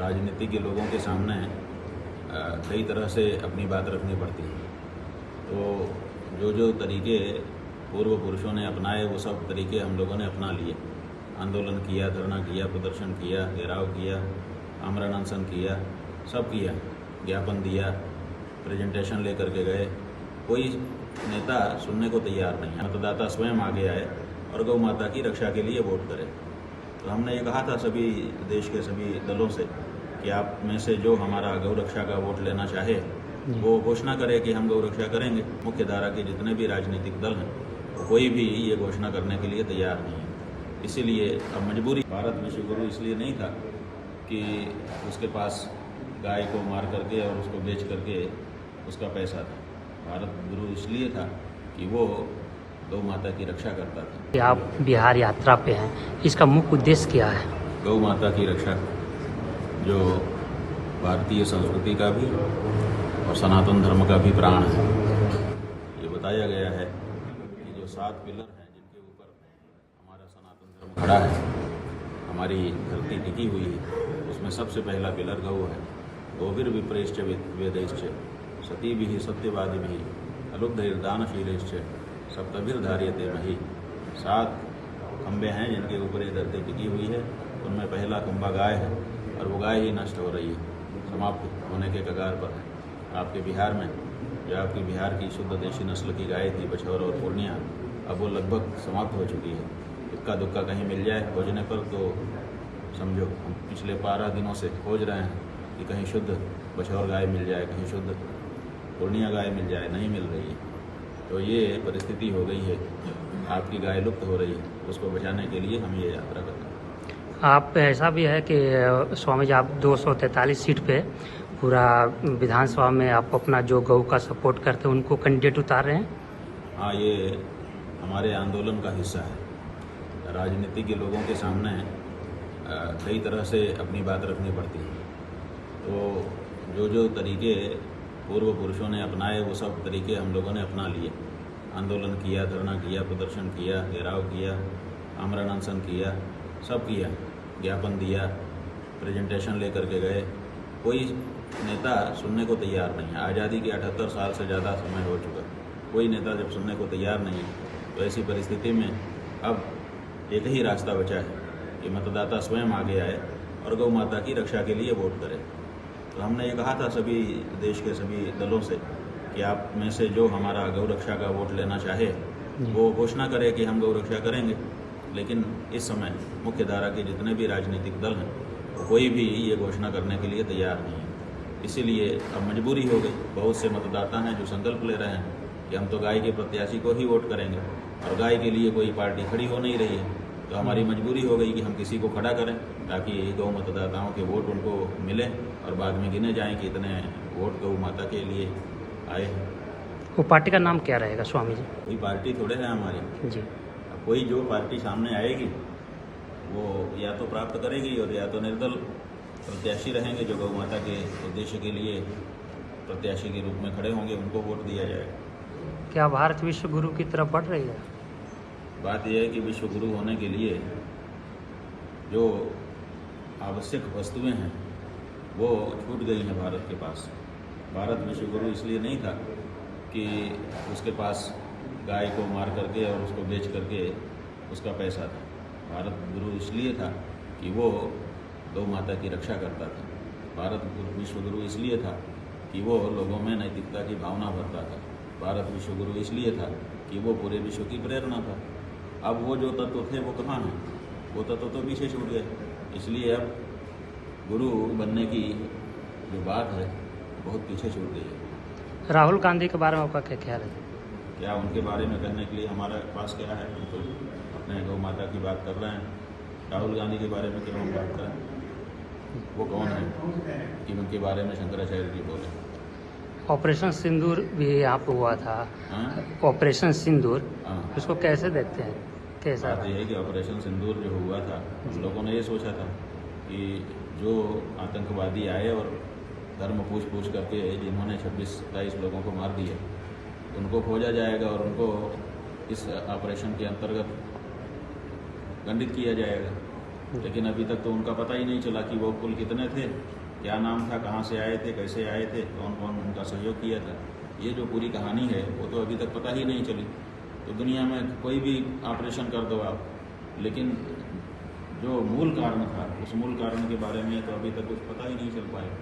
राजनीति के लोगों के सामने कई तरह से अपनी बात रखनी पड़ती है। तो जो तरीके पूर्व पुरुषों ने अपनाए वो सब तरीके हम लोगों ने अपना लिए। आंदोलन किया, धरना किया, प्रदर्शन किया, घेराव किया, आमरण अनशन किया, सब किया, ज्ञापन दिया, प्रेजेंटेशन लेकर के गए। कोई नेता सुनने को तैयार नहीं है। मतदाता स्वयं आगे आए और गौ माता की रक्षा के लिए वोट करें। तो हमने ये कहा था सभी देश के सभी दलों से कि आप में से जो हमारा गौ रक्षा का वोट लेना चाहे वो घोषणा करे कि हम गौ रक्षा करेंगे। मुख्य धारा के जितने भी राजनीतिक दल हैं तो कोई भी ये घोषणा करने के लिए तैयार नहीं है। इसीलिए अब मजबूरी। भारत विश्व गुरु इसलिए नहीं था कि उसके पास गाय को मार करके और उसको बेच करके उसका पैसा था। भारत गुरु इसलिए था कि वो गौ माता की रक्षा करता था। आप बिहार यात्रा पे हैं, इसका मुख्य उद्देश्य क्या है? गौ माता की रक्षा, जो भारतीय संस्कृति का भी और सनातन धर्म का भी प्राण है। ये बताया गया है कि जो 7 पिलर हैं जिनके ऊपर हमारा सनातन धर्म खड़ा है, हमारी धरती टिकी हुई है, उसमें सबसे पहला पिलर गौ है। गौर्विप्रेश्च वेदैश्च सतीभिः सत्यवादिभिः अलुब्धैर्दानशीलैश्च सप्तभिर्धार्यते मही। 7 खंबे हैं जिनके ऊपर ये धरती टिकी हुई है। उनमें पहला खंबा गाय है और वो गाय ही नष्ट हो रही है, समाप्त होने के कगार पर है। आपके बिहार में जो आपकी बिहार की शुद्ध देशी नस्ल की गाय थी, बछौर और पूर्णिया, अब वो लगभग समाप्त हो चुकी है। इक्का दुक्का कहीं मिल जाए खोजने पर तो समझो हम पिछले 12 दिनों से खोज रहे हैं कि कहीं शुद्ध बछौर गाय मिल जाए, कहीं शुद्ध पूर्णिया गाय मिल जाए, नहीं मिल रही है। तो ये परिस्थिति हो गई है, आपकी गाय लुप्त हो रही है। उसको बचाने के लिए हम ये यात्रा कर रहे हैं। आप ऐसा भी है कि स्वामी जी आप 243 सीट पे पूरा विधानसभा में आप अपना जो गौ का सपोर्ट करते हैं उनको कैंडिडेट उतार रहे हैं? हाँ, ये हमारे आंदोलन का हिस्सा है। राजनीति के लोगों के सामने कई तरह से अपनी बात रखनी पड़ती है। तो जो तरीके पूर्व पुरुषों ने अपनाए वो सब तरीके हम लोगों ने अपना लिए। आंदोलन किया, धरना किया, प्रदर्शन किया, घेराव किया, आमरण अनशन किया, सब किया, ज्ञापन दिया, प्रेजेंटेशन लेकर के गए। कोई नेता सुनने को तैयार नहीं है। आज़ादी के 78 साल से ज़्यादा समय हो चुका। कोई नेता जब सुनने को तैयार नहीं है तो ऐसी परिस्थिति में अब एक ही रास्ता बचा है कि मतदाता स्वयं आगे आए और गौ माता की रक्षा के लिए वोट करें। तो हमने ये कहा था सभी देश के सभी दलों से कि आप में से जो हमारा गौ रक्षा का वोट लेना चाहे वो घोषणा करे कि हम गौ रक्षा करेंगे। लेकिन इस समय मुख्य धारा के जितने भी राजनीतिक दल हैं तो कोई भी ये घोषणा करने के लिए तैयार नहीं है। इसीलिए अब मजबूरी हो गई। बहुत से मतदाता हैं जो संकल्प ले रहे हैं कि हम तो गाय के प्रत्याशी को ही वोट करेंगे और गाय के लिए कोई पार्टी खड़ी हो नहीं रही है। तो हमारी मजबूरी हो गई कि हम किसी को खड़ा करें ताकि गौ मतदाताओं के वोट उनको मिले और बाद में गिने जाएं कि इतने वोट गौ माता के लिए आए। वो पार्टी का नाम क्या रहेगा स्वामी जी? कोई पार्टी थोड़े है हमारी जी। अब कोई जो पार्टी सामने आएगी वो या तो प्राप्त करेगी और या तो निर्दल प्रत्याशी रहेंगे जो गौ माता के उद्देश्य के लिए प्रत्याशी के रूप में खड़े होंगे, उनको वोट दिया जाएगा। क्या भारत विश्व गुरु की तरफ बढ़ रही है? बात यह है कि विश्व गुरु होने के लिए जो आवश्यक वस्तुएं हैं वो छूट गई हैं भारत के पास। भारत विश्व गुरु इसलिए नहीं था कि उसके पास गाय को मार करके और उसको बेच करके उसका पैसा था। भारत गुरु इसलिए था कि वो गौ माता की रक्षा करता था। भारत विश्व गुरु इसलिए था कि वो लोगों में नैतिकता की भावना भरता था। भारत विश्व गुरु इसलिए था कि वो पूरे विश्व की प्रेरणा था। अब वो जो तत्व थे वो कहाँ हैं? वो तत्व तो पीछे छूट गए। इसलिए अब गुरु बनने की जो बात है बहुत पीछे छूट गई है। राहुल गांधी के बारे में आपका क्या ख्याल है? क्या उनके बारे में कहने के लिए हमारे पास क्या है? हम तो अपने गौ माता की बात कर रहे हैं। राहुल गांधी के बारे में क्यों हम बात करें? वो कौन है कि उनके बारे में शंकराचार्य जी बोले? ऑपरेशन सिंदूर भी यहाँ पे हुआ था। ऑपरेशन सिंदूर, उसको कैसे देखते हैं? कैसा? बात यह है कि ऑपरेशन सिंदूर जो हुआ था हम लोगों ने ये सोचा था कि जो आतंकवादी आए और धर्म पूछ करके जिन्होंने 26-27 लोगों को मार दिया उनको खोजा जाएगा और उनको इस ऑपरेशन के अंतर्गत दंडित किया जाएगा। लेकिन अभी तक तो उनका पता ही नहीं चला कि वो कुल कितने थे, क्या नाम था, कहाँ से आए थे, कैसे आए थे, कौन कौन उनका सहयोग किया था। ये जो पूरी कहानी है वो तो अभी तक पता ही नहीं चली। तो दुनिया में कोई भी ऑपरेशन कर दो आप, लेकिन जो मूल कारण था उस मूल कारण के बारे में तो अभी तक कुछ पता ही नहीं चल पाया।